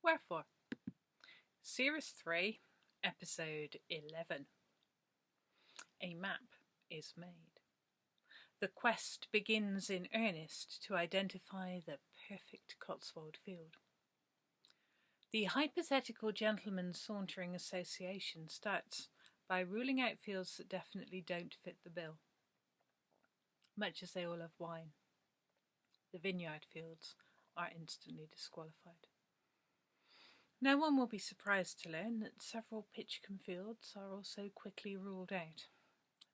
Wherefore, Series 3, Episode 11. A map is made. The quest begins in earnest to identify the perfect Cotswold field. The Hypothetical Gentlemen Sauntering Association starts by ruling out fields that definitely don't fit the bill, much as they all love wine. The vineyard fields are instantly disqualified. No one will be surprised to learn that several Pitchcombe fields are also quickly ruled out.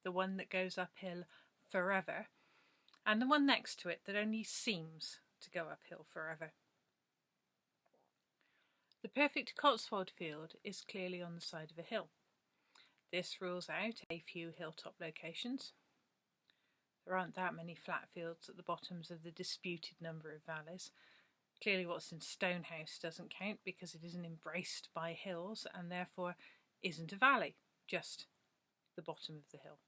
The one that goes uphill forever, and the one next to it that only seems to go uphill forever. The perfect Cotswold field is clearly on the side of a hill. This rules out a few hilltop locations. There aren't that many flat fields at the bottoms of the disputed number of valleys. Clearly what's in Stonehouse doesn't count because it isn't embraced by hills and therefore isn't a valley, just the bottom of the hill.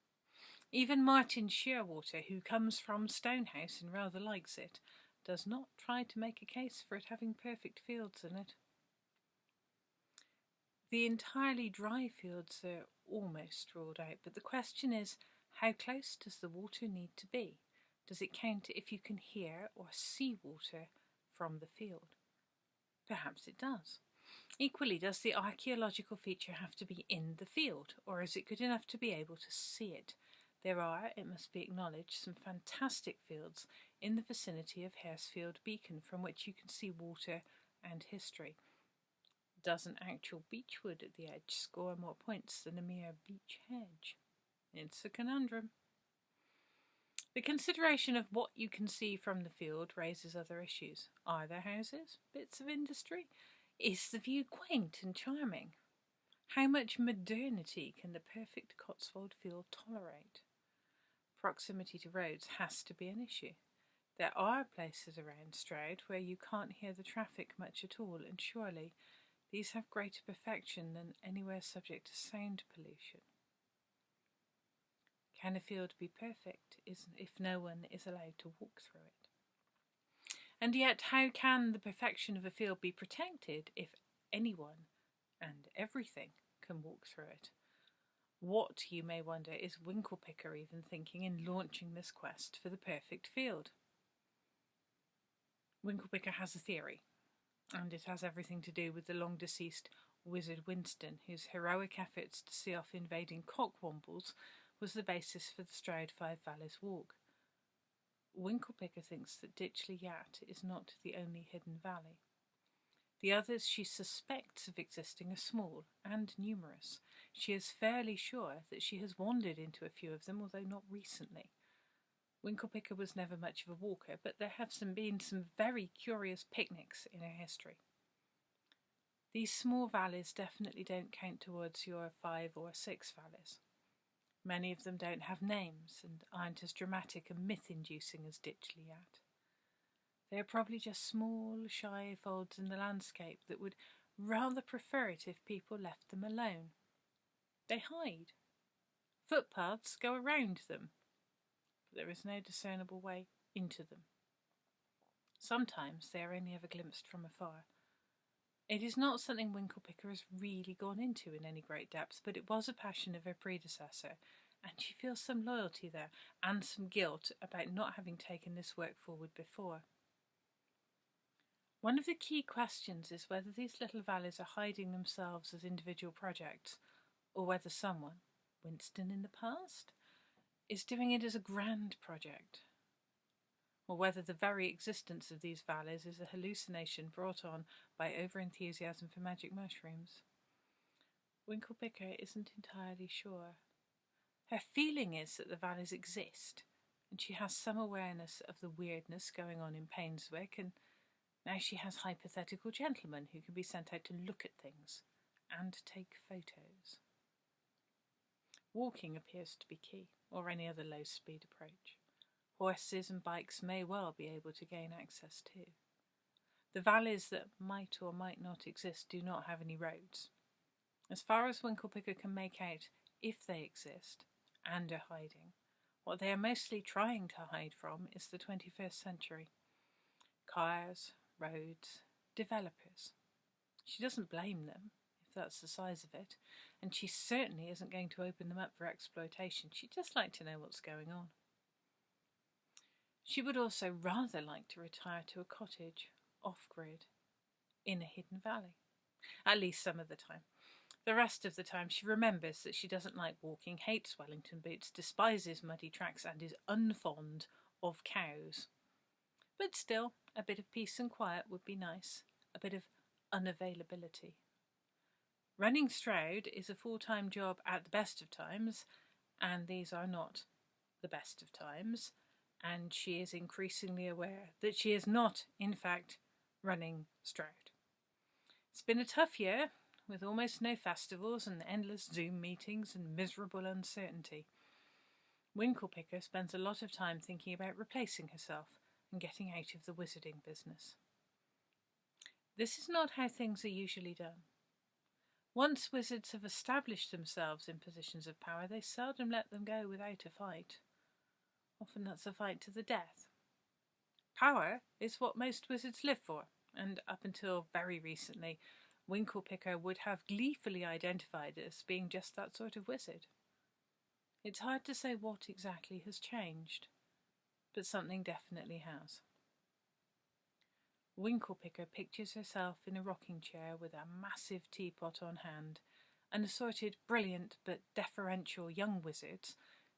Even Martin Shearwater, who comes from Stonehouse and rather likes it, does not try to make a case for it having perfect fields in it. The entirely dry fields are almost ruled out, but the question is, how close does the water need to be? Does it count if you can hear or see water from the field? Perhaps it does. Equally, does the archaeological feature have to be in the field, or is it good enough to be able to see it? There are, it must be acknowledged, some fantastic fields in the vicinity of Haresfield Beacon from which you can see water and history. Does an actual beechwood at the edge score more points than a mere beech hedge? It's a conundrum. The consideration of what you can see from the field raises other issues. Are there houses? Bits of industry? Is the view quaint and charming? How much modernity can the perfect Cotswold field tolerate? Proximity to roads has to be an issue. There are places around Stroud where you can't hear the traffic much at all, and surely these have greater perfection than anywhere subject to sound pollution. Can a field be perfect if no one is allowed to walk through it? And yet, how can the perfection of a field be protected if anyone and everything can walk through it? What, you may wonder, is Winklepicker even thinking in launching this quest for the perfect field? Winklepicker has a theory, and it has everything to do with the long-deceased Wizard Winston, whose heroic efforts to see off invading cockwombles was the basis for the Stroud Five Valleys walk. Winklepicker thinks that Ditchley Yat is not the only hidden valley. The others she suspects of existing are small and numerous. She is fairly sure that she has wandered into a few of them, although not recently. Winklepicker was never much of a walker, but there have been some very curious picnics in her history. These small valleys definitely don't count towards your 5 or 6 valleys. Many of them don't have names and aren't as dramatic and myth-inducing as Ditchley Yat. They are probably just small, shy folds in the landscape that would rather prefer it if people left them alone. They hide. Footpaths go around them, but there is no discernible way into them. Sometimes they are only ever glimpsed from afar. It is not something Winklepicker has really gone into in any great depth, but it was a passion of her predecessor, and she feels some loyalty there, and some guilt about not having taken this work forward before. One of the key questions is whether these little valleys are hiding themselves as individual projects, or whether someone, Winston in the past, is doing it as a grand project, or whether the very existence of these valleys is a hallucination brought on by over-enthusiasm for magic mushrooms. Winklepicker isn't entirely sure. Her feeling is that the valleys exist, and she has some awareness of the weirdness going on in Painswick, and now she has hypothetical gentlemen who can be sent out to look at things and take photos. Walking appears to be key, or any other low-speed approach. Horses and bikes may well be able to gain access too. The valleys that might or might not exist do not have any roads. As far as Winklepicker can make out, if they exist and are hiding, what they are mostly trying to hide from is the 21st century. Cars, roads, developers. She doesn't blame them, if that's the size of it, and she certainly isn't going to open them up for exploitation. She'd just like to know what's going on. She would also rather like to retire to a cottage, off-grid, in a hidden valley. At least some of the time. The rest of the time she remembers that she doesn't like walking, hates Wellington boots, despises muddy tracks, and is unfond of cows. But still, a bit of peace and quiet would be nice, a bit of unavailability. Running Stroud is a full-time job at the best of times, and these are not the best of times, and she is increasingly aware that she is not, in fact, running Stroud. It's been a tough year, with almost no festivals and endless Zoom meetings and miserable uncertainty. Winklepicker spends a lot of time thinking about replacing herself and getting out of the wizarding business. This is not how things are usually done. Once wizards have established themselves in positions of power, they seldom let them go without a fight. Often that's a fight to the death. Power is what most wizards live for, and up until very recently, Winklepicker would have gleefully identified as being just that sort of wizard. It's hard to say what exactly has changed, but something definitely has. Winklepicker pictures herself in a rocking chair with a massive teapot on hand, and assorted brilliant but deferential young wizards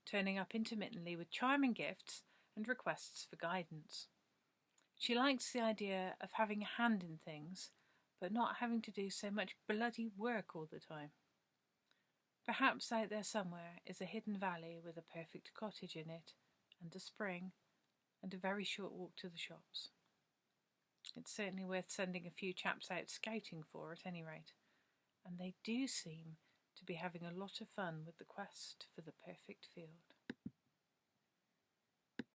turning up intermittently with charming gifts and requests for guidance. She likes the idea of having a hand in things, but not having to do so much bloody work all the time. Perhaps out there somewhere is a hidden valley with a perfect cottage in it, and a spring, and a very short walk to the shops. It's certainly worth sending a few chaps out scouting for, at any rate, and they do seem to be having a lot of fun with the quest for the perfect field.